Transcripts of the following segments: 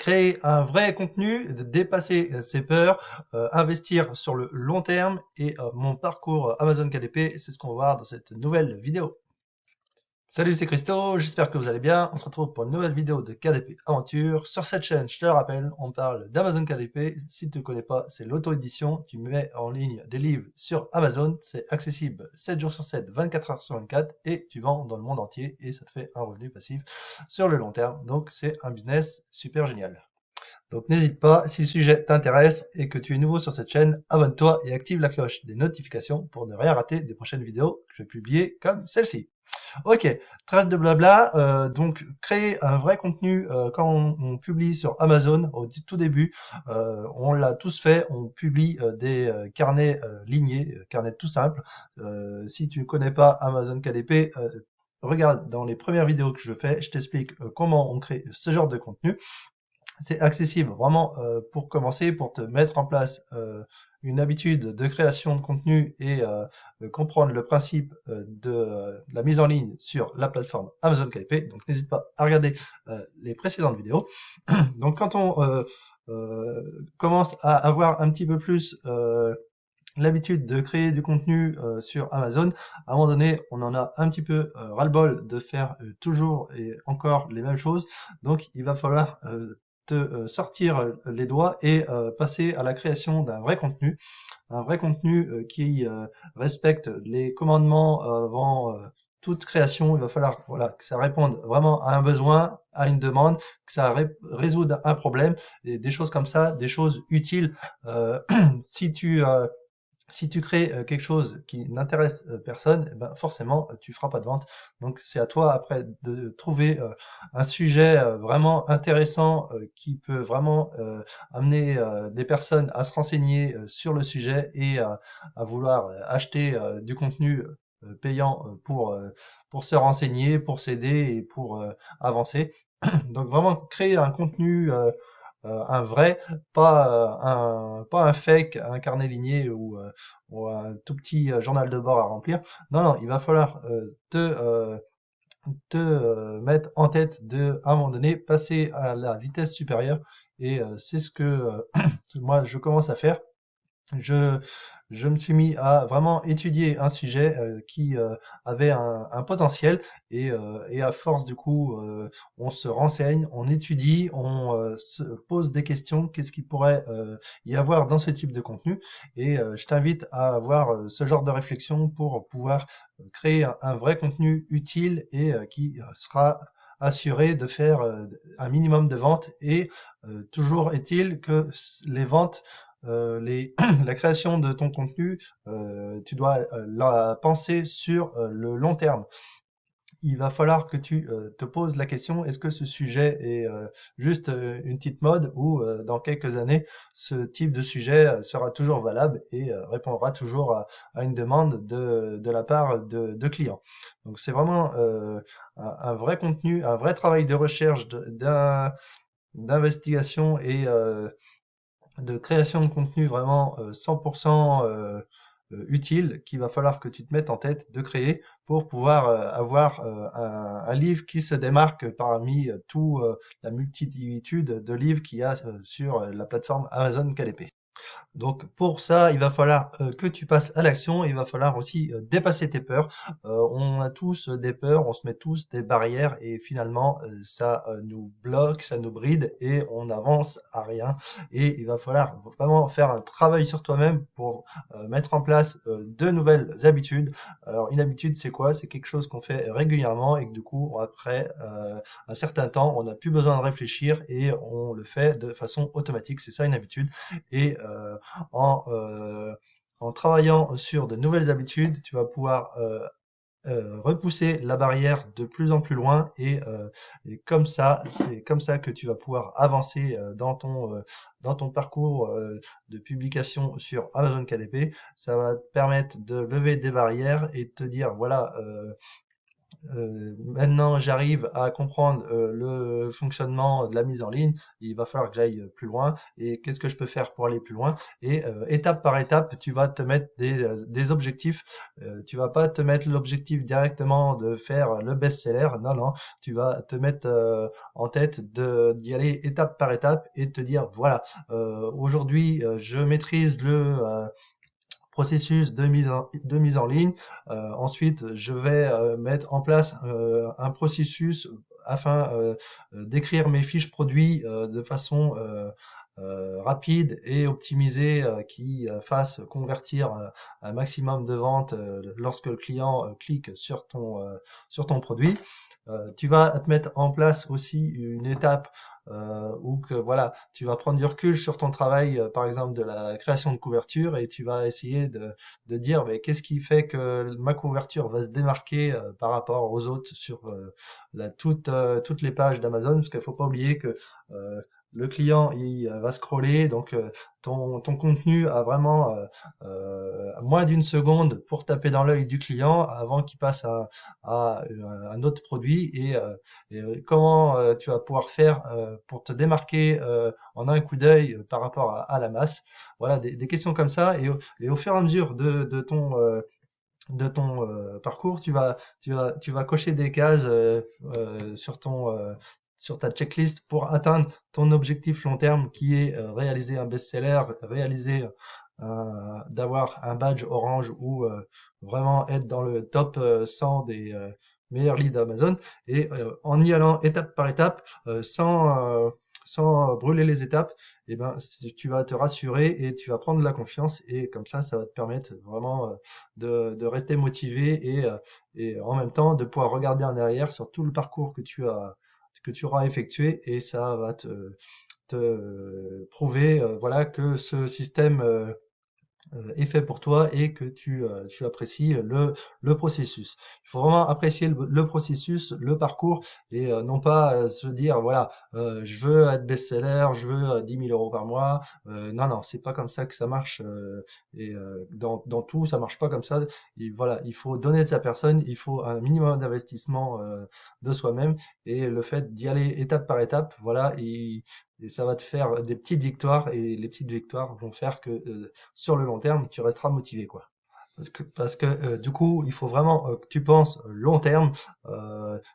Créer un vrai contenu, de dépasser ses peurs, investir sur le long terme et mon parcours Amazon KDP, c'est ce qu'on va voir dans cette nouvelle vidéo. Salut, c'est Christo, j'espère que vous allez bien. On se retrouve pour une nouvelle vidéo de KDP Aventure. Sur cette chaîne, je te le rappelle, on parle d'Amazon KDP. Si tu ne connais pas, c'est l'auto-édition. Tu mets en ligne des livres sur Amazon. C'est accessible 7 jours sur 7, 24 heures sur 24 et tu vends dans le monde entier et ça te fait un revenu passif sur le long terme. Donc, c'est un business super génial. Donc n'hésite pas, si le sujet t'intéresse et que tu es nouveau sur cette chaîne, abonne-toi et active la cloche des notifications pour ne rien rater des prochaines vidéos que je vais publier comme celle-ci. Ok, trêve de blabla, donc créer un vrai contenu quand on publie sur Amazon au tout début, on l'a tous fait, on publie des carnets lignés, carnets tout simples. Si tu ne connais pas Amazon KDP, regarde dans les premières vidéos que je fais, je t'explique comment on crée ce genre de contenu. C'est accessible vraiment pour commencer, pour te mettre en place une habitude de création de contenu et comprendre le principe de la mise en ligne sur la plateforme Amazon KDP. Donc n'hésite pas à regarder les précédentes vidéos. Donc quand on commence à avoir un petit peu plus l'habitude de créer du contenu sur Amazon, à un moment donné, on en a un petit peu ras-le-bol de faire toujours et encore les mêmes choses. Donc, il va falloir te sortir les doigts et passer à la création d'un vrai contenu, qui respecte les commandements avant toute création. Il va falloir voilà que ça réponde vraiment à un besoin, à une demande, que ça résoudre un problème, et des choses comme ça, des choses utiles. Euh, si tu si tu crées quelque chose qui n'intéresse personne, eh ben forcément tu feras pas de vente. Donc c'est à toi après de trouver un sujet vraiment intéressant qui peut vraiment amener des personnes à se renseigner sur le sujet et à vouloir acheter du contenu payant pour se renseigner, pour s'aider et pour avancer. Donc vraiment créer un contenu un vrai, pas un fake, un carnet ligné ou un tout petit journal de bord à remplir. Non, non, il va falloir te mettre en tête de, à un moment donné, passer à la vitesse supérieure. Et c'est ce que moi je commence à faire. Je, je me suis mis à vraiment étudier un sujet qui avait un potentiel et à force du coup, on se renseigne, on étudie, on se pose des questions, qu'est-ce qu'il pourrait y avoir dans ce type de contenu et je t'invite à avoir ce genre de réflexion pour pouvoir créer un vrai contenu utile et qui sera assuré de faire un minimum de ventes et toujours est-il que les ventes la création de ton contenu, tu dois la penser sur le long terme. Il va falloir que tu te poses la question, est-ce que ce sujet est juste une petite mode ou dans quelques années, ce type de sujet sera toujours valable et répondra toujours à une demande de la part de clients. Donc c'est vraiment un vrai contenu, un vrai travail de recherche, d'investigation et de création de contenu vraiment 100% utile qu'il va falloir que tu te mettes en tête de créer pour pouvoir avoir un livre qui se démarque parmi tout la multitude de livres qu'il y a sur la plateforme Amazon KDP. Donc pour ça, il va falloir que tu passes à l'action, il va falloir aussi dépasser tes peurs. On a tous des peurs, on se met tous des barrières et finalement ça nous bloque, ça nous bride et on n'avance à rien. Et il va falloir vraiment faire un travail sur toi-même pour mettre en place de nouvelles habitudes. Alors une habitude c'est quoi? C'est quelque chose qu'on fait régulièrement et que du coup après un certain temps on n'a plus besoin de réfléchir et on le fait de façon automatique. C'est ça une habitude. Et en, euh, en travaillant sur de nouvelles habitudes, tu vas pouvoir repousser la barrière de plus en plus loin et comme ça, c'est comme ça que tu vas pouvoir avancer dans ton parcours de publication sur Amazon KDP. Ça va te permettre de lever des barrières et de te dire voilà maintenant j'arrive à comprendre le fonctionnement de la mise en ligne, il va falloir que j'aille plus loin et qu'est-ce que je peux faire pour aller plus loin et étape par étape tu vas te mettre des objectifs. Tu vas pas te mettre l'objectif directement de faire le best-seller, non non, tu vas te mettre en tête de d'y aller étape par étape et te dire voilà, aujourd'hui je maîtrise le processus de mise en ligne. Ensuite, je vais mettre en place un processus afin d'écrire mes fiches produits de façon rapide et optimisée qui fasse convertir un maximum de ventes lorsque le client clique sur ton produit. Tu vas te mettre en place aussi une étape où que voilà, tu vas prendre du recul sur ton travail, par exemple de la création de couverture, et tu vas essayer de dire mais qu'est-ce qui fait que ma couverture va se démarquer par rapport aux autres sur toutes les pages d'Amazon, parce qu'il faut pas oublier que euh, le client il va scroller, donc ton contenu a vraiment moins d'une seconde pour taper dans l'œil du client avant qu'il passe à un autre produit et comment tu vas pouvoir faire pour te démarquer en un coup d'œil par rapport à la masse. Voilà, des questions comme ça et au fur et à mesure de ton parcours, tu vas cocher des cases sur ta checklist pour atteindre ton objectif long terme qui est réaliser un best-seller, réaliser d'avoir un badge orange ou vraiment être dans le top 100 des meilleurs leads d'Amazon et en y allant étape par étape sans brûler les étapes, eh ben, tu vas te rassurer et tu vas prendre de la confiance et comme ça va te permettre vraiment de rester motivé et en même temps de pouvoir regarder en arrière sur tout le parcours que tu auras effectué et ça va te prouver voilà que ce système est fait pour toi et que tu apprécies le processus. Il faut vraiment apprécier le processus, le parcours et non pas se dire voilà je veux être best-seller, je veux 10 000 euros par mois. Non non, c'est pas comme ça que ça marche et dans tout ça marche pas comme ça. Et voilà, il faut donner de sa personne, il faut un minimum d'investissement de soi-même et le fait d'y aller étape par étape, voilà et ça va te faire des petites victoires et les petites victoires vont faire que sur le long terme, tu resteras motivé, quoi. Parce que du coup, il faut vraiment que tu penses long terme.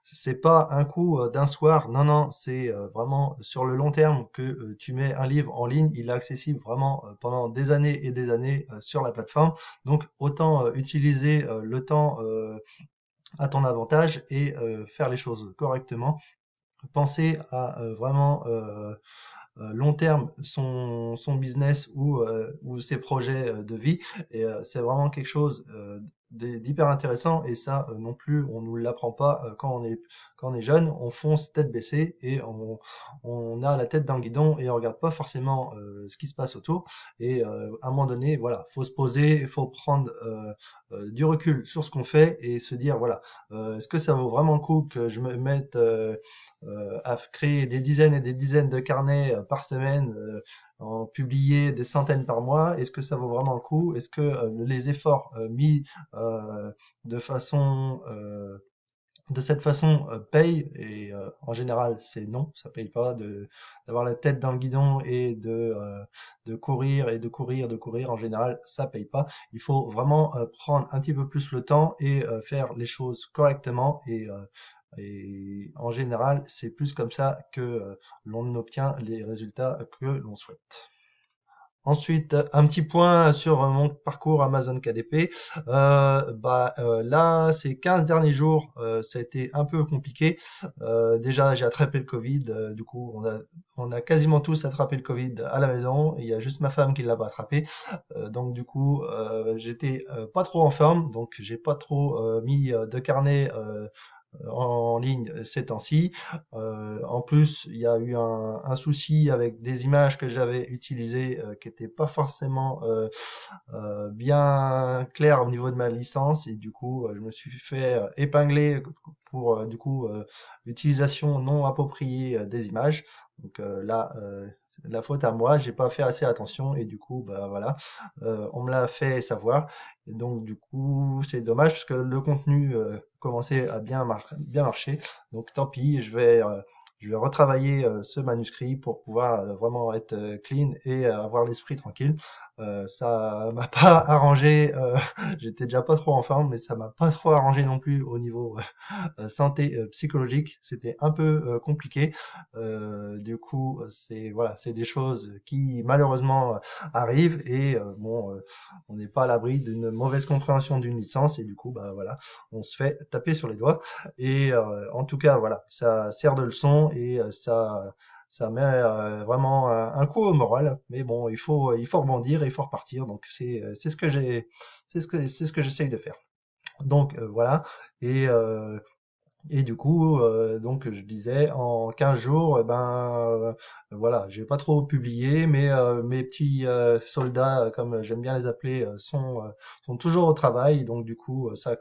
C'est pas un coup d'un soir. Non, non, c'est vraiment sur le long terme que tu mets un livre en ligne. Il est accessible vraiment pendant des années et des années sur la plateforme. Donc, autant utiliser le temps à ton avantage et faire les choses correctement. Penser à vraiment long terme son business ou ses projets de vie. Et c'est vraiment quelque chose d'hyper intéressant. Et ça, non plus, on nous l'apprend pas quand on est jeune. On fonce tête baissée et on a la tête dans le guidon et on regarde pas forcément ce qui se passe autour. Et à un moment donné, voilà, faut se poser, il faut prendre du recul sur ce qu'on fait et se dire, voilà, est-ce que ça vaut vraiment le coup que je me mette à créer des dizaines et des dizaines de carnets par semaine, en publier des centaines par mois, est-ce que ça vaut vraiment le coup? Est-ce que les efforts mis de façon de cette façon payent? Et en général, c'est non, ça paye pas d'avoir la tête dans le guidon et de courir et de courir, de courir. En général, ça paye pas. Il faut vraiment prendre un petit peu plus le temps et faire les choses correctement et en général, c'est plus comme ça que l'on obtient les résultats que l'on souhaite. Ensuite, un petit point sur mon parcours Amazon KDP. Là, ces 15 derniers jours, ça a été un peu compliqué. Déjà, j'ai attrapé le Covid. Du coup, on a quasiment tous attrapé le Covid à la maison. Il y a juste ma femme qui l'a pas attrapé. Donc, du coup, j'étais pas trop en forme. Donc, j'ai pas trop mis de carnet en ligne ces temps-ci. En plus, il y a eu un souci avec des images que j'avais utilisées qui n'étaient pas forcément bien claires au niveau de ma licence et du coup, je me suis fait épingler pour du coup l'utilisation non appropriée des images. Donc là, c'est de la faute à moi, j'ai pas fait assez attention et du coup, bah voilà, on me l'a fait savoir. Et donc du coup, c'est dommage parce que le contenu commençait à bien marcher. Donc tant pis, je vais retravailler ce manuscrit pour pouvoir vraiment être clean et avoir l'esprit tranquille. Ça m'a pas arrangé, j'étais déjà pas trop en forme, mais ça m'a pas trop arrangé non plus au niveau santé psychologique. C'était un peu compliqué. Du coup, c'est voilà, c'est des choses qui malheureusement arrivent et bon, on n'est pas à l'abri d'une mauvaise compréhension d'une licence et du coup, bah voilà, on se fait taper sur les doigts. Et en tout cas, voilà, ça sert de leçon et ça met vraiment un coup au moral. Mais bon, il faut rebondir et il faut repartir. Donc c'est ce que c'est ce que j'essaye de faire. Donc voilà. Et et du coup, donc je disais, en 15 jours, eh ben, voilà, j'ai pas trop publié, mais mes petits soldats, comme j'aime bien les appeler, sont toujours au travail. Donc du coup, ça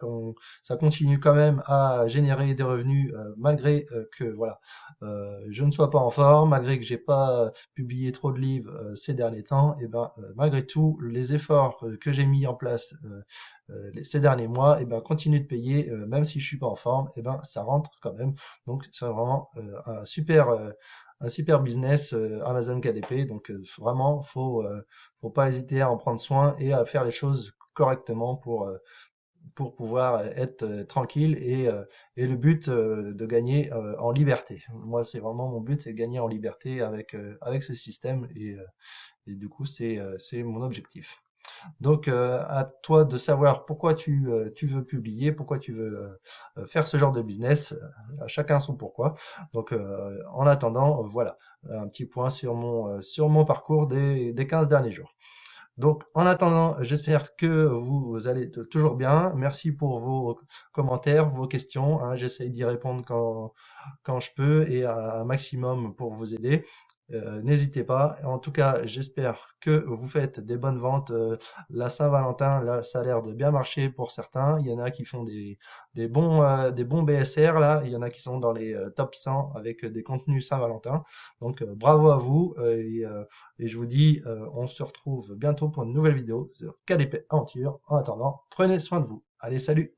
continue quand même à générer des revenus malgré que voilà, je ne sois pas en forme, malgré que j'ai pas publié trop de livres ces derniers temps. Et ben, malgré tout, les efforts que j'ai mis en place ces derniers mois, et ben continue de payer, même si je suis pas en forme, et ben ça rentre quand même. Donc c'est vraiment un super business Amazon KDP. Donc vraiment, faut pas hésiter à en prendre soin et à faire les choses correctement pour pouvoir être tranquille et le but de gagner en liberté. Moi, c'est vraiment mon but, c'est gagner en liberté avec ce système et du coup, c'est mon objectif. Donc, à toi de savoir pourquoi tu veux publier, pourquoi tu veux faire ce genre de business. À chacun son pourquoi. Donc, en attendant, voilà, un petit point sur mon parcours des 15 derniers jours. Donc, en attendant, j'espère que vous allez toujours bien. Merci pour vos commentaires, vos questions, hein. J'essaye d'y répondre quand je peux et un maximum pour vous aider. N'hésitez pas. En tout cas, j'espère que vous faites des bonnes ventes. La Saint-Valentin, là, ça a l'air de bien marcher pour certains. Il y en a qui font des bons BSR, là. Il y en a qui sont dans les top 100 avec des contenus Saint-Valentin. Donc, bravo à vous. Et je vous dis, on se retrouve bientôt pour une nouvelle vidéo sur KDP Aventure. En attendant, prenez soin de vous. Allez, salut!